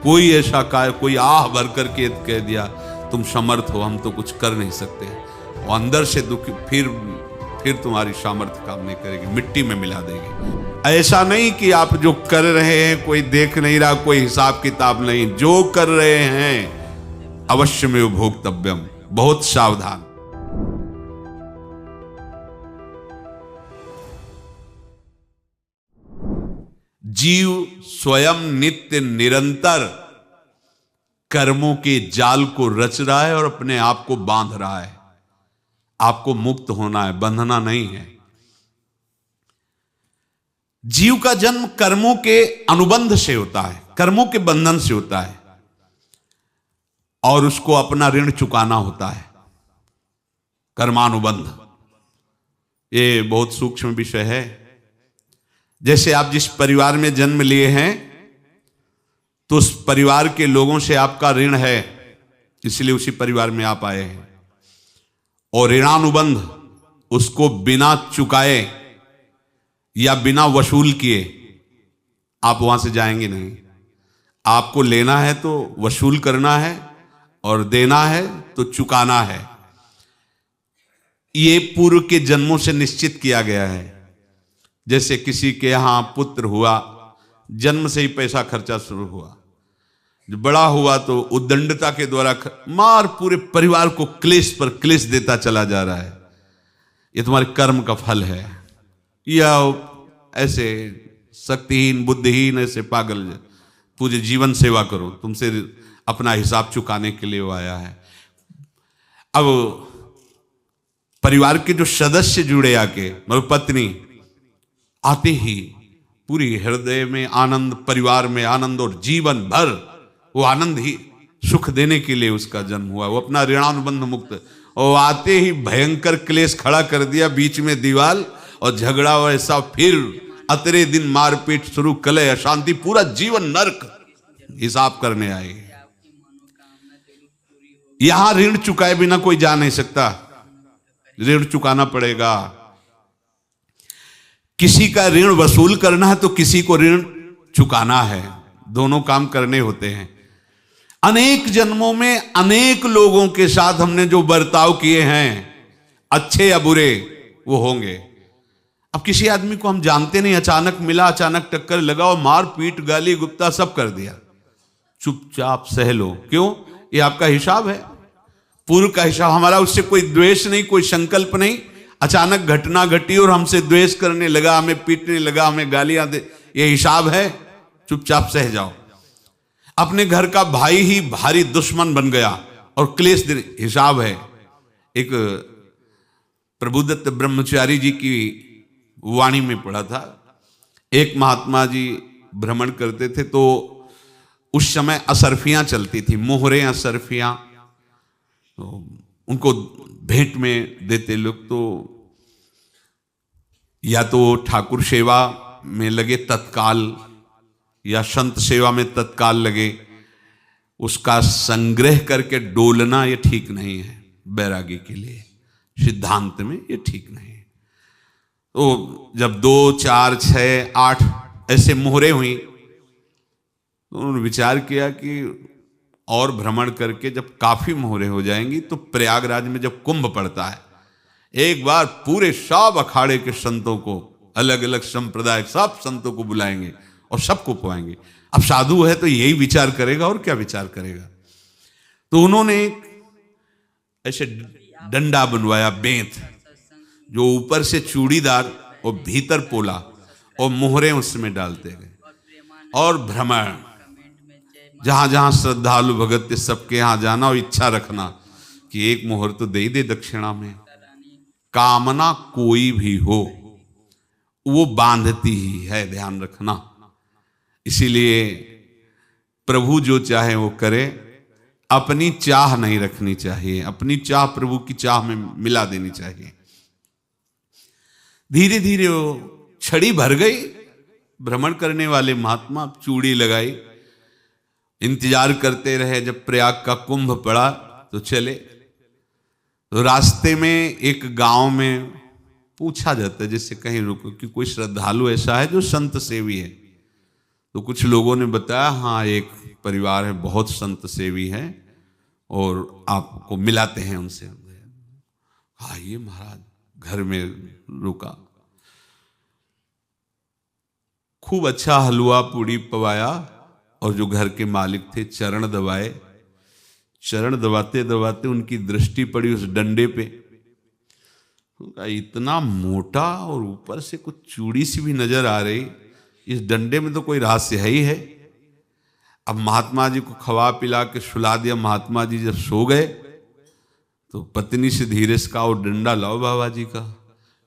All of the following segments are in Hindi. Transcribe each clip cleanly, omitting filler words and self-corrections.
कोई ऐसा कोई आह भर करके कह दिया तुम समर्थ हो, हम तो कुछ कर नहीं सकते, वो अंदर से दुखी, फिर तुम्हारी सामर्थ्य काम नहीं करेगी, मिट्टी में मिला देगी। ऐसा नहीं कि आप जो कर रहे हैं कोई देख नहीं रहा, कोई हिसाब किताब नहीं, जो कर रहे हैं अवश्य में भोक्तव्यम, बहुत सावधान। जीव स्वयं नित्य निरंतर कर्मों के जाल को रच रहा है और अपने आप को बांध रहा है। आपको मुक्त होना है, बंधना नहीं है। जीव का जन्म कर्मों के अनुबंध से होता है, कर्मों के बंधन से होता है, और उसको अपना ऋण चुकाना होता है। कर्मानुबंध ये बहुत सूक्ष्म विषय है। जैसे आप जिस परिवार में जन्म लिए हैं तो उस परिवार के लोगों से आपका ऋण है, इसलिए उसी परिवार में आप आए हैं, और ऋणानुबंध उसको बिना चुकाए या बिना वसूल किए आप वहां से जाएंगे नहीं। आपको लेना है तो वसूल करना है और देना है तो चुकाना है। ये पूर्व के जन्मों से निश्चित किया गया है। जैसे किसी के यहां पुत्र हुआ, जन्म से ही पैसा खर्चा शुरू हुआ, जो बड़ा हुआ तो उद्दंडता के द्वारा मार पूरे परिवार को क्लेश पर क्लेश देता चला जा रहा है। ये तुम्हारे कर्म का फल है। या ऐसे शक्तिहीन बुद्धिहीन ऐसे पागल पूरे जीवन सेवा करो, तुमसे अपना हिसाब चुकाने के लिए वो आया है। अब परिवार के जो सदस्य जुड़े आके, मतलब पत्नी आते ही पूरी हृदय में आनंद, परिवार में आनंद, और जीवन भर वो आनंद ही सुख देने के लिए उसका जन्म हुआ। वो अपना ऋणानुबंध मुक्त, और आते ही भयंकर क्लेश खड़ा कर दिया, बीच में दीवार और झगड़ा वैसा, फिर अतरे दिन मारपीट शुरू, कलह अशांति, पूरा जीवन नरक हिसाब करने आए। यहां ऋण चुकाए बिना कोई जा नहीं सकता, ऋण चुकाना पड़ेगा। किसी का ऋण वसूल करना है तो किसी को ऋण चुकाना है, दोनों काम करने होते हैं। अनेक जन्मों में अनेक लोगों के साथ हमने जो बर्ताव किए हैं, अच्छे या बुरे, वो होंगे। अब किसी आदमी को हम जानते नहीं, अचानक मिला, अचानक टक्कर लगा और मार पीट गाली गुप्ता सब कर दिया, चुपचाप सह लो। क्यों? ये आपका हिसाब है, पूर्व का हिसाब। हमारा उससे कोई द्वेष नहीं, कोई संकल्प नहीं। अचानक घटना घटी और हमसे द्वेष करने लगा, हमें पीटने लगा, हमें गालियां दे, ये हिसाब है, चुपचाप सह जाओ। अपने घर का भाई ही भारी दुश्मन बन गया और क्लेश दे, हिसाब है। एक प्रभुदत्त ब्रह्मचारी जी की वाणी में पढ़ा था, एक महात्मा जी भ्रमण करते थे तो उस समय असरफियां चलती थी, मोहरे असरफियां, तो उनको भेंट में देते लोग। तो या तो ठाकुर सेवा में लगे तत्काल, या संत सेवा में तत्काल लगे, उसका संग्रह करके डोलना ये ठीक नहीं है बैरागी के लिए, सिद्धांत में ये ठीक नहीं है। तो जब 2, 4, 6, 8 ऐसे मोहरे हुई तो उन्होंने विचार किया कि और भ्रमण करके जब काफी मोहरे हो जाएंगी तो प्रयागराज में जब कुंभ पड़ता है, एक बार पूरे सब अखाड़े के संतों को, अलग अलग संप्रदाय सब संतों को बुलाएंगे और सबको पवाएंगे। अब साधु है तो यही विचार करेगा, और क्या विचार करेगा। तो उन्होंने ऐसे डंडा बनवाया, बेंत, जो ऊपर से चूड़ीदार और भीतर पोला, और मोहरे उसमें डालते गए, और भ्रमण, जहां जहां श्रद्धालु भगत सबके यहां जाना और इच्छा रखना कि एक मोहर तो दे दे दक्षिणा में। कामना कोई भी हो वो बांधती ही है, ध्यान रखना। इसीलिए प्रभु जो चाहे वो करे, अपनी चाह नहीं रखनी चाहिए, अपनी चाह प्रभु की चाह में मिला देनी चाहिए। धीरे धीरे वो छड़ी भर गई, भ्रमण करने वाले महात्मा चूड़ी लगाई, इंतजार करते रहे। जब प्रयाग का कुंभ पड़ा तो चले। तो रास्ते में एक गांव में पूछा जाता है, जैसे कहीं रुको कि कोई श्रद्धालु ऐसा है जो संत सेवी है, तो कुछ लोगों ने बताया हाँ एक परिवार है बहुत संत सेवी है और आपको मिलाते हैं उनसे। आइए महाराज घर में रुका, खूब अच्छा हलवा पूड़ी पवाया और जो घर के मालिक थे चरण दबाए। चरण दबाते दबाते उनकी दृष्टि पड़ी उस डंडे पे, इतना मोटा और ऊपर से कुछ चूड़ी सी भी नजर आ रही, इस डंडे में तो कोई रहस्य है ही है। अब महात्मा जी को खवा पिला के सुला दिया। महात्मा जी जब सो गए तो पत्नी से धीरे से कहा वो डंडा लाओ बाबा जी का।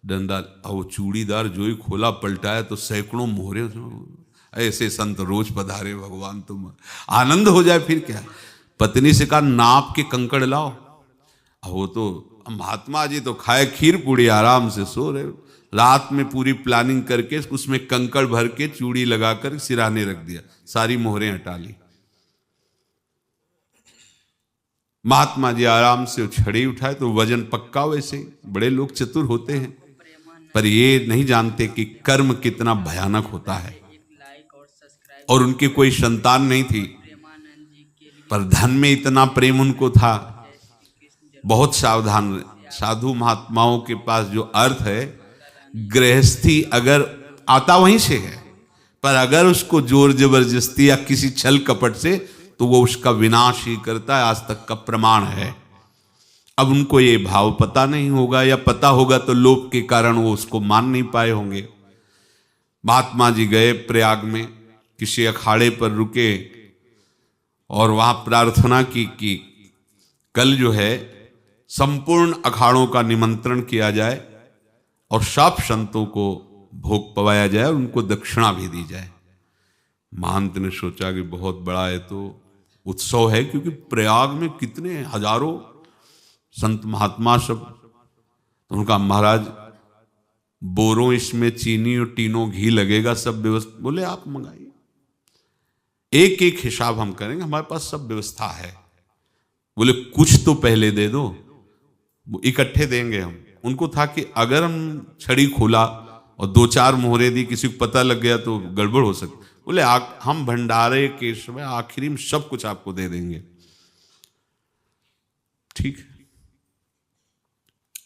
डंडा वो चूड़ीदार जो ही खोला पलटाया तो सैकड़ों मोहरे। ऐसे संत रोज पधारे भगवान, तुम आनंद हो जाए फिर क्या। पत्नी से कहा नाप के कंकड़ लाओ। वो तो महात्मा जी तो खाए खीर पूड़ी आराम से सो रहे, रात में पूरी प्लानिंग करके उसमें कंकड़ भर के चूड़ी लगाकर सिराने रख दिया, सारी मोहरें हटा ली। महात्मा जी आराम से छड़ी उठाए तो वजन पक्का। वैसे बड़े लोग चतुर होते हैं पर ये नहीं जानते कि कर्म कितना भयानक होता है। और उनकी कोई संतान नहीं थी पर धन में इतना प्रेम उनको था। बहुत सावधान साधु महात्माओं के पास जो अर्थ है, गृहस्थी अगर आता वहीं से है पर अगर उसको जोर जबरदस्ती या किसी छल कपट से तो वो उसका विनाश ही करता है, आज तक का प्रमाण है। अब उनको ये भाव पता नहीं होगा या पता होगा तो लोभ के कारण वो उसको मान नहीं पाए होंगे। महात्मा जी गए प्रयाग में, किसी अखाड़े पर रुके और वहां प्रार्थना की कि कल जो है संपूर्ण अखाड़ों का निमंत्रण किया जाए और सब संतों को भोग पवाया जाए और उनको दक्षिणा भी दी जाए। महंत ने सोचा कि बहुत बड़ा है तो उत्सव है, क्योंकि प्रयाग में कितने हजारों संत महात्मा सब। तो उनका महाराज बोरों इसमें चीनी और टीनों घी लगेगा, सब व्यवस्था। बोले आप मंगाइए, एक एक हिसाब हम करेंगे, हमारे पास सब व्यवस्था है। बोले कुछ तो पहले दे दो, इकट्ठे देंगे हम। उनको था कि अगर हम छड़ी खोला और दो चार मोहरे दी, किसी को पता लग गया तो गड़बड़ हो सकती। बोले हम भंडारे के समय आखिरी में सब कुछ आपको दे देंगे। ठीक है।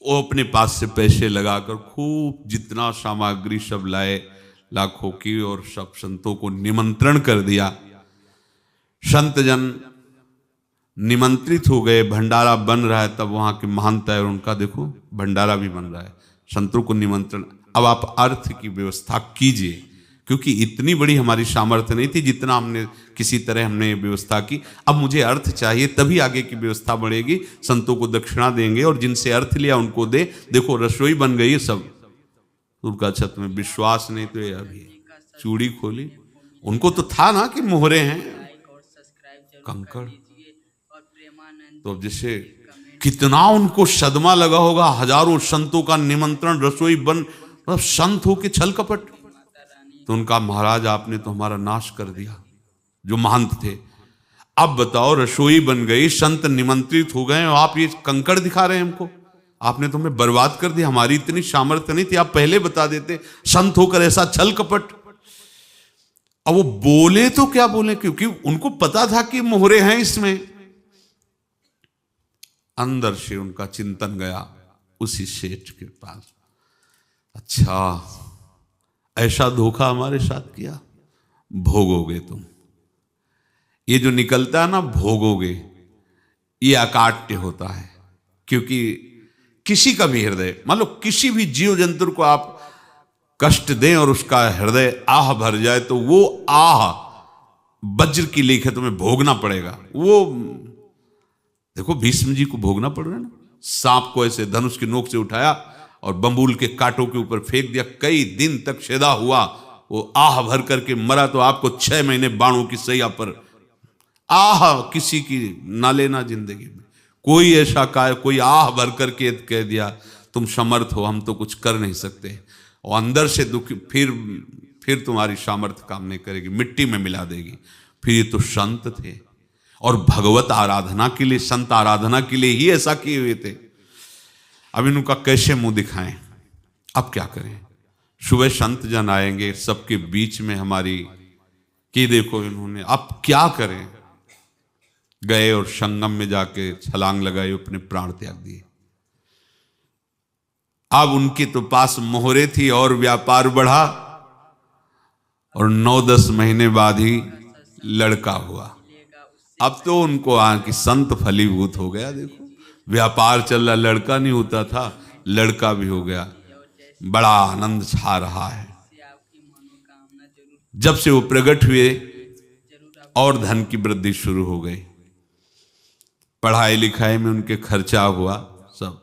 वो अपने पास से पैसे लगाकर खूब जितना सामग्री सब लाए लाखों की और सब संतों को निमंत्रण कर दिया। संत जन निमंत्रित हो गए, भंडारा बन रहा है। तब वहां के महंत है और उनका देखो भंडारा भी बन रहा है, संतों को निमंत्रण। अब आप अर्थ की व्यवस्था कीजिए, क्योंकि इतनी बड़ी हमारी सामर्थ्य नहीं थी जितना हमने किसी तरह हमने व्यवस्था की। अब मुझे अर्थ चाहिए, तभी आगे की व्यवस्था बढ़ेगी। संतों को दक्षिणा देंगे और जिनसे अर्थ लिया उनको दे। देखो रसोई बन गई सब। उनका छत में विश्वास नहीं तो ये अभी चूड़ी खोली। उनको तो था ना कि मोहरे हैं कंकड़। तो अब जैसे कितना उनको सदमा लगा होगा, हजारों संतों का निमंत्रण, रसोई बन, मतलब संत हो के छल कपट। तो उनका महाराज आपने तो हमारा नाश कर दिया, जो महंत थे। अब बताओ रसोई बन गई, संत निमंत्रित हो गए और आप ये कंकड़ दिखा रहे हैं हमको। आपने तो हमें बर्बाद कर दिया, हमारी इतनी सामर्थ्य नहीं थी, आप पहले बता देते। संत होकर ऐसा छल कपट। अब वो बोले तो क्या बोले, क्योंकि उनको पता था कि मोहरे हैं इसमें। अंदर से उनका चिंतन गया उसी सेठ के पास, अच्छा ऐसा धोखा हमारे साथ किया, भोगोगे तुम। ये जो निकलता है ना भोगोगे, ये अकाट्य होता है। क्योंकि किसी का भी हृदय, मान लो किसी भी जीव जंतु को आप कष्ट दें और उसका हृदय आह भर जाए तो वो आह वज्र की लेख है, तुम्हें भोगना पड़ेगा। वो देखो भीष्म जी को भोगना पड़ रहा है ना। सांप को ऐसे धनुष की नोक से उठाया और बंबूल के कांटों के ऊपर फेंक दिया, कई दिन तक शेदा हुआ, वो आह भर करके मरा। तो आपको 6 महीने बाणों की सैया पर आह किसी की ना लेना जिंदगी में। कोई ऐसा कोई आह भर करके कह दिया तुम समर्थ हो, हम तो कुछ कर नहीं सकते, और अंदर से दुख, फिर तुम्हारी सामर्थ्य काम नहीं करेगी, मिट्टी में मिला देगी। फिर ये तो संत थे और भगवत आराधना के लिए, संत आराधना के लिए ही ऐसा किए हुए थे। अब इनका कैसे मुंह दिखाएं, अब क्या करें। सुबह संत जन आएंगे, सबके बीच में हमारी कि देखो इन्होंने अब क्या करें। गए और संगम में जाके छलांग लगाई, अपने प्राण त्याग दिए। अब उनके तो पास मोहरे थी और व्यापार बढ़ा, और 9-10 महीने बाद ही लड़का हुआ। अब तो उनको कि संत फलीभूत हो गया। देखो व्यापार चल रहा, लड़का नहीं होता था, लड़का भी हो गया। बड़ा आनंद छा रहा है। जब से वो प्रकट हुए और धन की वृद्धि शुरू हो गई, पढ़ाई लिखाई में उनके खर्चा हुआ सब,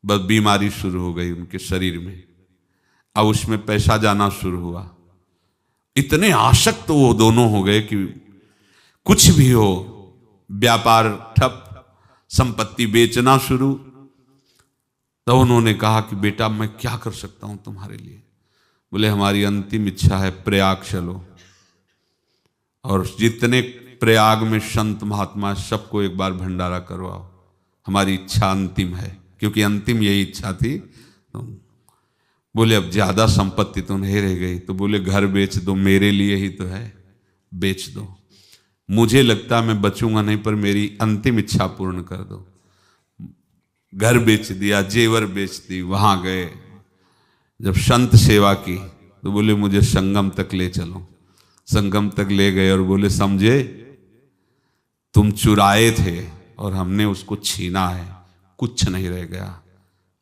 बस बीमारी शुरू हो गई उनके शरीर में। अब उसमें पैसा जाना शुरू हुआ। इतने आसक्त तो वो दोनों हो गए कि कुछ भी हो, व्यापार ठप, संपत्ति बेचना शुरू। तो उन्होंने कहा कि बेटा मैं क्या कर सकता हूं तुम्हारे लिए। बोले हमारी अंतिम इच्छा है प्रयाग चलो, और जितने प्रयाग में संत महात्मा सबको एक बार भंडारा करवाओ। हमारी इच्छा अंतिम है, क्योंकि अंतिम यही इच्छा थी। तो बोले अब ज्यादा संपत्ति तो नहीं रह गई। तो बोले घर बेच दो, मेरे लिए ही तो है, बेच दो। मुझे लगता मैं बचूंगा नहीं, पर मेरी अंतिम इच्छा पूर्ण कर दो। घर बेच दिया, जेवर बेच दी। वहां गए, जब संत सेवा की तो बोले मुझे संगम तक ले चलो। संगम तक ले गए और बोले समझे तुम चुराए थे और हमने उसको छीना है, कुछ नहीं रह गया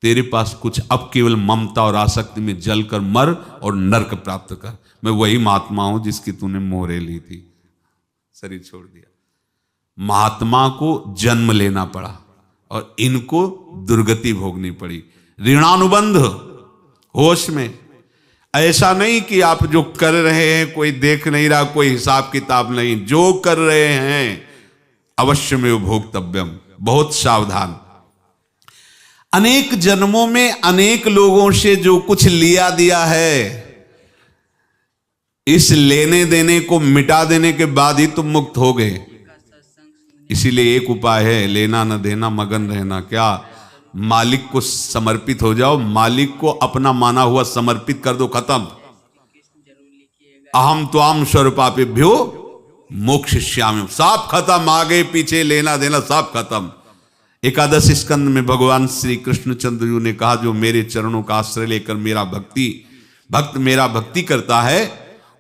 तेरे पास कुछ। अब केवल ममता और आसक्ति में जलकर मर और नरक प्राप्त कर। मैं वही महात्मा हूं जिसकी तूने मोहरे ली थी, शरीर छोड़ दिया। महात्मा को जन्म लेना पड़ा और इनको दुर्गति भोगनी पड़ी। ऋणानुबंध होश में। ऐसा नहीं कि आप जो कर रहे हैं कोई देख नहीं रहा, कोई हिसाब किताब नहीं। जो कर रहे हैं अवश्य में भोक्तव्यम। बहुत सावधान। अनेक जन्मों में अनेक लोगों से जो कुछ लिया दिया है, इस लेने देने को मिटा देने के बाद ही तुम मुक्त हो गए। इसीलिए एक उपाय है, लेना न देना मगन रहना। क्या? मालिक को समर्पित हो जाओ, मालिक को अपना माना हुआ समर्पित कर दो, खत्म। अहम त्वाम स्वरूपापेभ्यो मोक्षयिष्यामि, सब खत्म। आगे पीछे लेना देना सब खत्म। एकादश स्कंद में भगवान श्री कृष्णचंद्र जी ने कहा जो मेरे चरणों का आश्रय लेकर भक्त मेरा भक्ति करता है,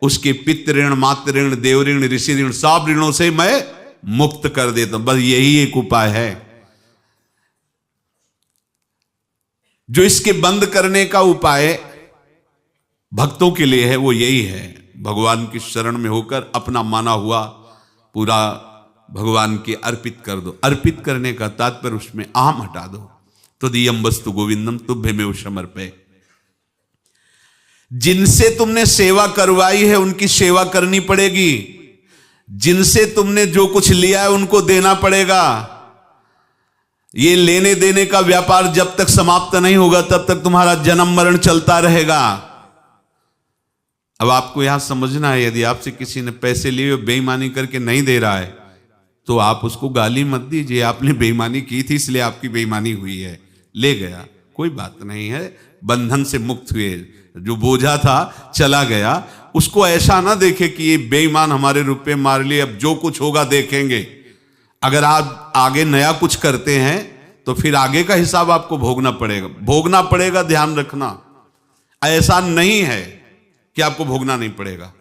उसके पितृ ऋण, मातृ ऋण, देव ऋण, ऋषि ऋण, सब ऋणों से मैं मुक्त कर देता हूं। बस यही एक उपाय है जो इसके बंद करने का उपाय भक्तों के लिए है। वो यही है, भगवान की शरण में होकर अपना माना हुआ पूरा भगवान के अर्पित कर दो। अर्पित करने का तात्पर्य उसमें अहम हटा दो। तो दियम वस्तु गोविंदम तुभ्यमेव समर्पये। जिनसे तुमने सेवा करवाई है उनकी सेवा करनी पड़ेगी। जिनसे तुमने जो कुछ लिया है उनको देना पड़ेगा। ये लेने देने का व्यापार जब तक समाप्त नहीं होगा तब तक तुम्हारा जन्म मरण चलता रहेगा। अब आपको यहां समझना है, यदि आपसे किसी ने पैसे लिए बेईमानी करके नहीं दे रहा है तो आप उसको गाली मत दीजिए। आपने बेईमानी की थी इसलिए आपकी बेईमानी हुई है, ले गया, कोई बात नहीं है, बंधन से मुक्त हुए। जो बोझा था चला गया। उसको ऐसा ना देखे कि ये बेईमान हमारे रुपए मार लिए, अब जो कुछ होगा देखेंगे। अगर आप आगे नया कुछ करते हैं तो फिर आगे का हिसाब आपको भोगना पड़ेगा, ध्यान रखना। ऐसा नहीं है कि आपको भोगना नहीं पड़ेगा।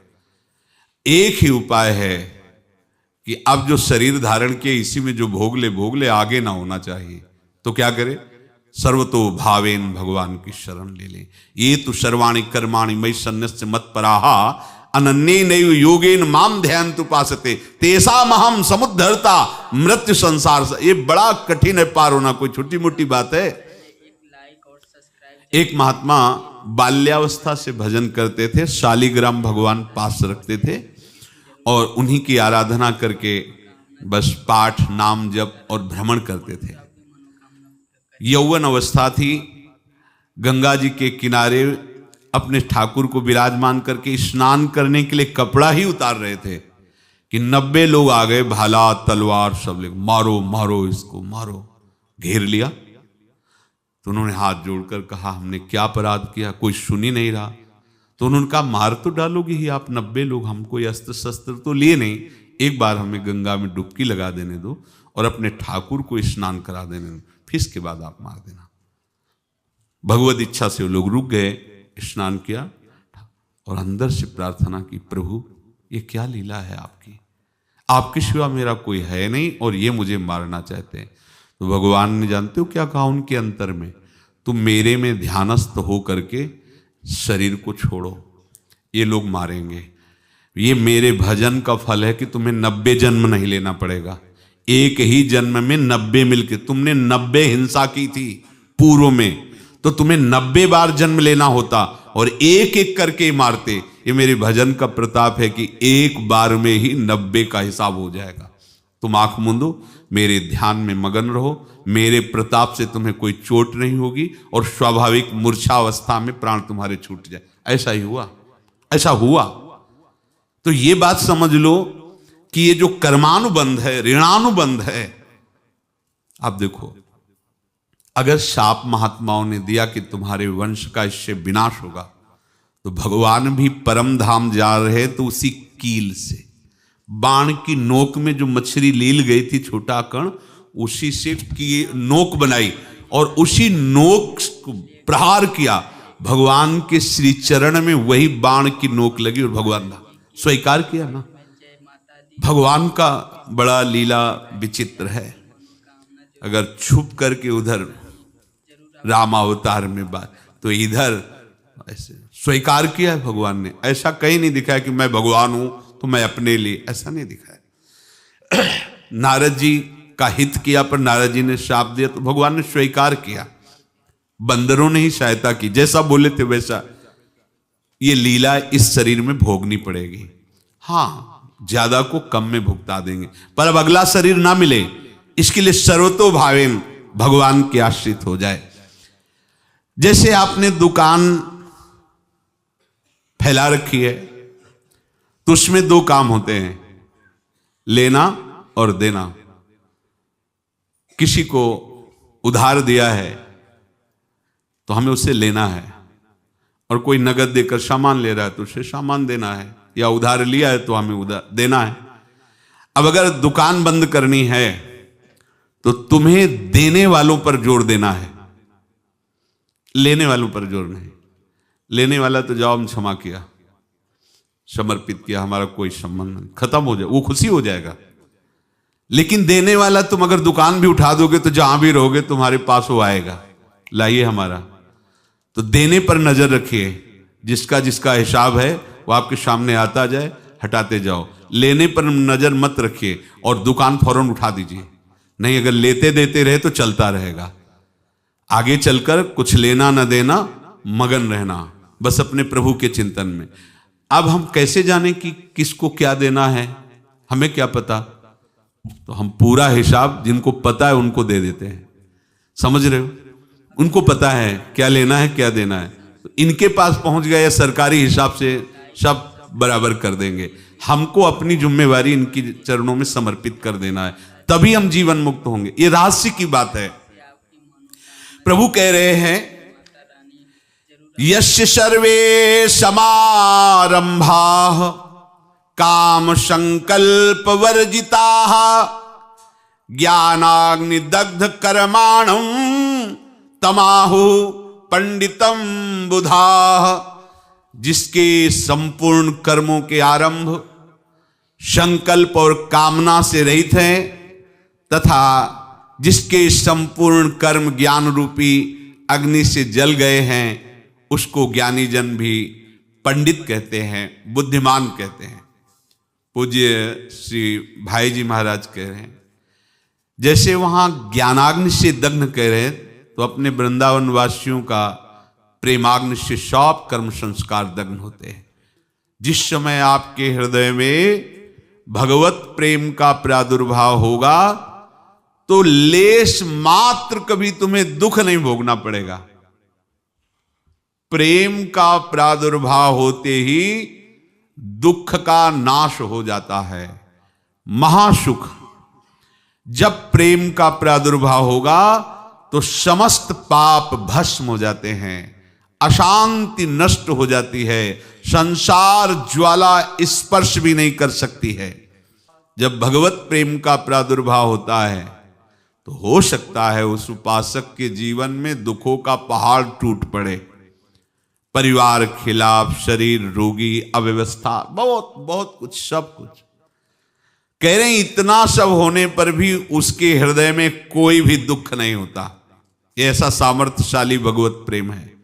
एक ही उपाय है कि अब जो शरीर धारण किए इसी में जो भोग ले, आगे ना होना चाहिए। तो क्या करे? सर्वतो भावेन भगवान की शरण ले ले। ये तो सर्वाणि कर्माणि मयि सन्न्यस्य मत्पराहा अनन्ये नैव योगेन माम ध्यायन्तु उपासते तेषाम् अहं समुद्धर्ता मृत्यु संसार से। ये बड़ा कठिन है पार होना, कोई छोटी मोटी बात है। एक महात्मा बाल्यावस्था से भजन करते थे, शालिग्राम भगवान पास रखते थे और उन्हीं की आराधना करके बस पाठ, नाम, जप और भ्रमण करते थे। यौवन अवस्था थी, गंगा जी के किनारे अपने ठाकुर को विराजमान करके स्नान करने के लिए कपड़ा ही उतार रहे थे कि 90 लोग आ गए, भाला तलवार सब ले, मारो मारो इसको मारो, घेर लिया। तो उन्होंने हाथ जोड़कर कहा हमने क्या अपराध किया? कोई सुन ही नहीं रहा। तो उन्होंने कहा मार तो डालोगे ही आप 90 लोग, हमको ये अस्त्र शस्त्र तो लिए नहीं, एक बार हमें गंगा में डुबकी लगा देने दो और अपने ठाकुर को स्नान करा देने दो, फिर इसके बाद आप मार देना। भगवत इच्छा से वो लोग रुक गए, स्नान किया और अंदर से प्रार्थना की, प्रभु ये क्या लीला है आपकी, आपके सिवा मेरा कोई है नहीं और ये मुझे मारना चाहते हैं। तो भगवान ने जानते हो क्या कहा उनके अंतर में, तुम मेरे में ध्यानस्थ हो करके शरीर को छोड़ो, ये लोग मारेंगे, ये मेरे भजन का फल है कि तुम्हें 90 जन्म नहीं लेना पड़ेगा, एक ही जन्म में 90 मिलके, तुमने 90 हिंसा की थी पूर्व में, तो तुम्हें 90 बार जन्म लेना होता और एक एक करके मारते। ये मेरे भजन का प्रताप है कि एक बार में ही 90 का हिसाब हो जाएगा। तुम आंख मूंदो, मेरे ध्यान में मगन रहो, मेरे प्रताप से तुम्हें कोई चोट नहीं होगी और स्वाभाविक मूर्छावस्था में प्राण तुम्हारे छूट जाए। ऐसा ही हुआ, ऐसा हुआ। तो ये बात समझ लो कि ये जो कर्मानुबंध है, ऋणानुबंध है। आप देखो, अगर शाप महात्माओं ने दिया कि तुम्हारे वंश का इससे विनाश होगा, तो भगवान भी परम धाम जा रहे तो उसी कील से, बाण की नोक में जो मछली लील गई थी छोटा कण, उसी से की नोक बनाई और उसी नोक को प्रहार किया, भगवान के श्री चरण में वही बाण की नोक लगी और भगवान स्वीकार किया ना। भगवान का बड़ा लीला विचित्र है। अगर छुप करके उधर रामावतार में बात, तो इधर ऐसे स्वीकार किया है भगवान ने। ऐसा कहीं नहीं दिखाया कि मैं भगवान हूं तो मैं अपने लिए, ऐसा नहीं दिखाया। नारद जी का हित किया पर नारद जी ने श्राप दिया तो भगवान ने स्वीकार किया। बंदरों ने ही सहायता की, जैसा बोले थे वैसा। ये लीला इस शरीर में भोगनी पड़ेगी। हाँ, ज्यादा को कम में भुगता देंगे, पर अब अगला शरीर ना मिले इसके लिए सर्वतो भावेन भगवान के आश्रित हो जाए। जैसे आपने दुकान फैला रखी है तो उसमें दो काम होते हैं, लेना और देना। किसी को उधार दिया है तो हमें उससे लेना है, और कोई नगद देकर सामान ले रहा है तो उसे सामान देना है, या उधार लिया है तो हमें उधार देना है। अब अगर दुकान बंद करनी है तो तुम्हें देने वालों पर जोर देना है, लेने वालों पर जोर नहीं। लेने वाला तो जाओ हम क्षमा किया, समर्पित किया, हमारा कोई संबंध नहीं, खत्म हो जाए, वो खुशी हो जाएगा। लेकिन देने वाला तुम अगर दुकान भी उठा दोगे तो जहां भी रहोगे तुम्हारे पास वो आएगा, लाइए हमारा। तो देने पर नजर रखिए, जिसका जिसका हिसाब है वो आपके सामने आता जाए, हटाते जाओ। लेने पर नजर मत रखिए और दुकान फौरन उठा दीजिए, नहीं अगर लेते देते रहे तो चलता रहेगा। आगे चलकर कुछ लेना न देना, मगन रहना बस अपने प्रभु के चिंतन में। अब हम कैसे जाने कि किसको क्या देना है, हमें क्या पता? तो हम पूरा हिसाब जिनको पता है उनको दे देते हैं, समझ रहे हो? उनको पता है क्या लेना है क्या देना है, तो इनके पास पहुंच गए, सरकारी हिसाब से सब बराबर कर देंगे। हमको अपनी जिम्मेवारी इनकी चरणों में समर्पित कर देना है, तभी हम जीवन मुक्त होंगे। ये रहस्य की बात है। प्रभु कह रहे हैं, यस्य सर्वे समारंभाः काम संकल्प वर्जिताः ज्ञानाग्नि दग्ध कर्माणं तमाहु पंडितम बुधाः। जिसके संपूर्ण कर्मों के आरंभ संकल्प और कामना से रहित हैं, तथा जिसके संपूर्ण कर्म ज्ञान रूपी अग्नि से जल गए हैं, उसको ज्ञानी जन भी पंडित कहते हैं, बुद्धिमान कहते हैं। पूज्य श्री भाई जी महाराज कह रहे हैं, जैसे वहां ज्ञानाग्नि से दग्न कह रहे हैं, तो अपने वृंदावन वासियों का प्रेमाग्नि से सब कर्म संस्कार दग्न होते हैं। जिस समय आपके हृदय में भगवत प्रेम का प्रादुर्भाव होगा तो लेश मात्र कभी तुम्हें दुख नहीं भोगना पड़ेगा। प्रेम का प्रादुर्भाव होते ही दुख का नाश हो जाता है, महासुख। जब प्रेम का प्रादुर्भाव होगा तो समस्त पाप भस्म हो जाते हैं, अशांति नष्ट हो जाती है, संसार ज्वाला स्पर्श भी नहीं कर सकती है। जब भगवत प्रेम का प्रादुर्भाव होता है तो हो सकता है उस उपासक के जीवन में दुखों का पहाड़ टूट पड़े, परिवार खिलाफ, शरीर रोगी, अव्यवस्था, बहुत बहुत कुछ, सब कुछ। कह रहे हैं इतना सब होने पर भी उसके हृदय में कोई भी दुख नहीं होता। ये ऐसा सामर्थ्यशाली भगवत प्रेम है।